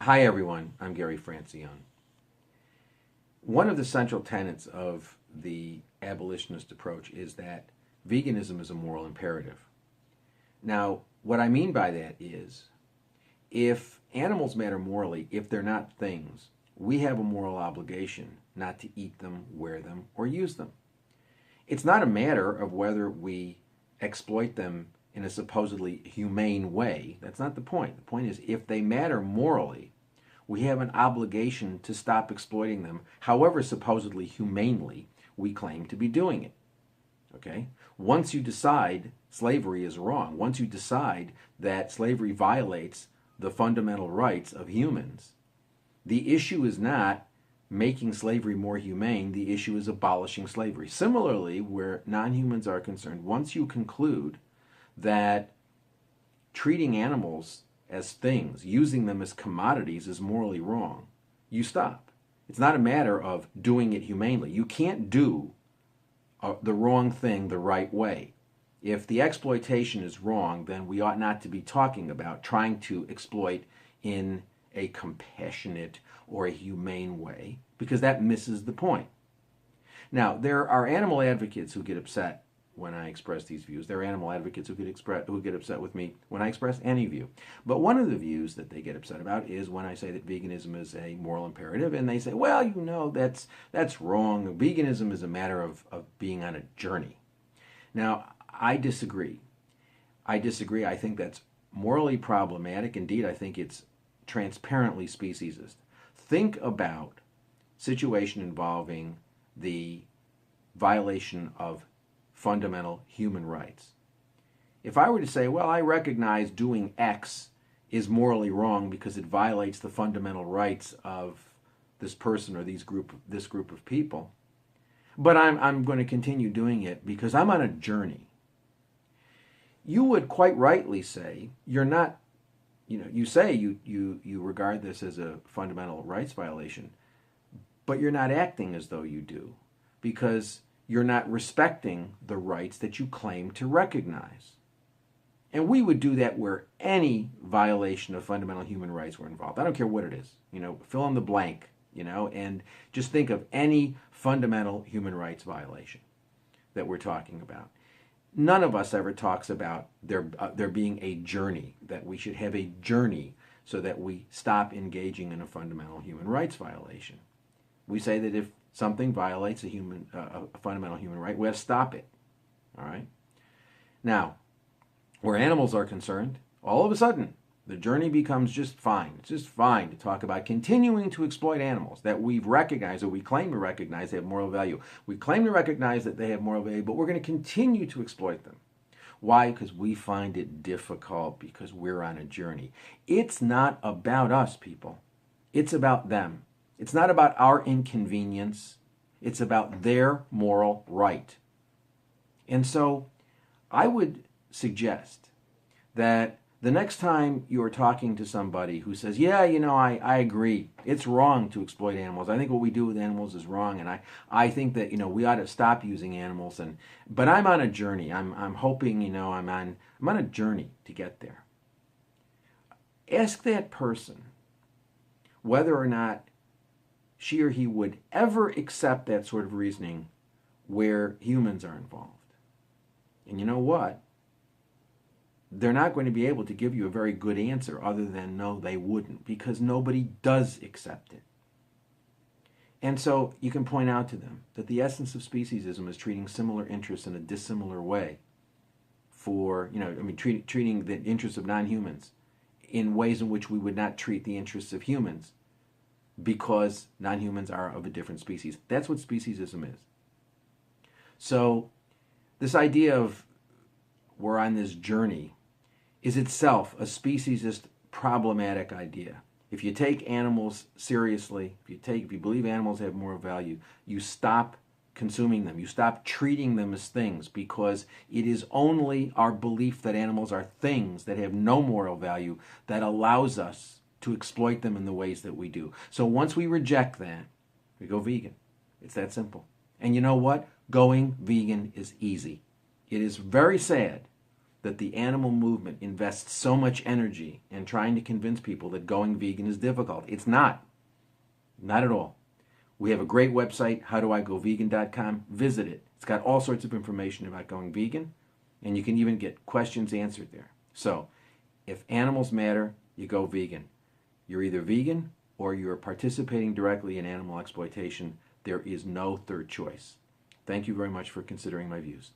Hi everyone, I'm Gary Francione. One of the central tenets of the abolitionist approach is that veganism is a moral imperative. Now, what I mean by that is, if animals matter morally, if they're not things, we have a moral obligation not to eat them, wear them, or use them. It's not a matter of whether we exploit them in a supposedly humane way. That's not the point. The point is, if they matter morally, we have an obligation to stop exploiting them, however supposedly humanely we claim to be doing it. Okay? Once you decide slavery is wrong, once you decide that slavery violates the fundamental rights of humans, the issue is not making slavery more humane, the issue is abolishing slavery. Similarly, where non-humans are concerned, once you conclude that treating animals as things, using them as commodities is morally wrong, you stop. It's not a matter of doing it humanely. You can't do the wrong thing the right way. If the exploitation is wrong, then we ought not to be talking about trying to exploit in a compassionate or a humane way, because that misses the point. Now, there are animal advocates who get upset when I express these views. There are animal advocates who get upset with me when I express any view. But one of the views that they get upset about is when I say that veganism is a moral imperative, and they say, well, you know, that's wrong. Veganism is a matter of being on a journey. Now, I disagree. I think that's morally problematic. Indeed, I think it's transparently speciesist. Think about situation involving the violation of fundamental human rights. If I were to say, well, I recognize doing X is morally wrong because it violates the fundamental rights of this person or this group of people, but I'm going to continue doing it because I'm on a journey, you would quite rightly say you're not, you say you regard this as a fundamental rights violation, but you're not acting as though you do, because you're not respecting the rights that you claim to recognize. And we would do that where any violation of fundamental human rights were involved. I don't care what it is. Fill in the blank, and just think of any fundamental human rights violation that we're talking about. None of us ever talks about there being a journey, that we should have a journey so that we stop engaging in a fundamental human rights violation. We say that if something violates a fundamental human right, we have to stop it. All right? Now, where animals are concerned, all of a sudden, the journey becomes just fine. It's just fine to talk about continuing to exploit animals that we've recognized, or we claim to recognize they have moral value. We claim to recognize that they have moral value, but we're going to continue to exploit them. Why? Because we find it difficult, because we're on a journey. It's not about us, people. It's about them. It's not about our inconvenience. It's about their moral right. And so I would suggest that the next time you're talking to somebody who says, yeah, I agree. It's wrong to exploit animals. I think what we do with animals is wrong, and I think that, we ought to stop using animals. But I'm on a journey. I'm hoping, I'm on a journey to get there. Ask that person whether or not she or he would ever accept that sort of reasoning where humans are involved. And you know what? They're not going to be able to give you a very good answer other than no, they wouldn't, because nobody does accept it. And so you can point out to them that the essence of speciesism is treating similar interests in a dissimilar way for, treating the interests of non-humans in ways in which we would not treat the interests of humans, because non-humans are of a different species. That's what speciesism is. So this idea of we're on this journey is itself a speciesist problematic idea. If you take animals seriously, if you believe animals have moral value, you stop consuming them. You stop treating them as things, because it is only our belief that animals are things that have no moral value that allows us to exploit them in the ways that we do. So once we reject that, we go vegan. It's that simple. And you know what? Going vegan is easy. It is very sad that the animal movement invests so much energy in trying to convince people that going vegan is difficult. It's not. Not at all. We have a great website, howdoigovegan.com. Visit it. It's got all sorts of information about going vegan, and you can even get questions answered there. So, if animals matter, you go vegan. You're either vegan or you're participating directly in animal exploitation. There is no third choice. Thank you very much for considering my views.